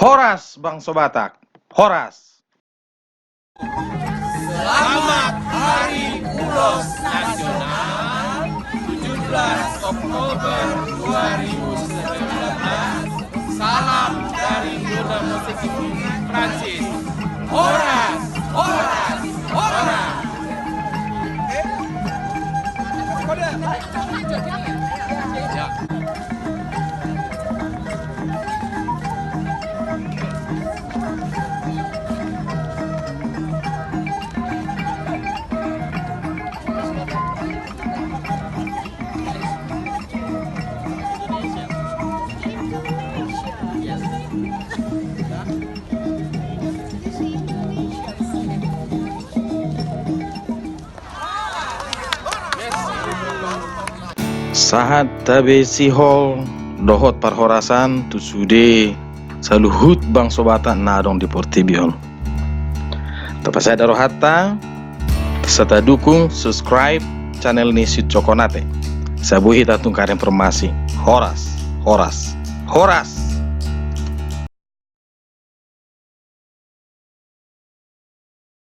Horas Bangsa Batak, Horas. Selamat Hari Ulos Nasional 17 Oktober 2019. Salam dari Dunia Musik Prancis. Horas, horas, horas. Ya. Sahat tabe sihol dohot parhorasan tu sude saluhut Bangsa Batak nadong di Portibion. Tepat saya daro hatta serta dukung subscribe channel ni Sud Cokonate. Sabuhi tatung informasi. Horas, horas, horas.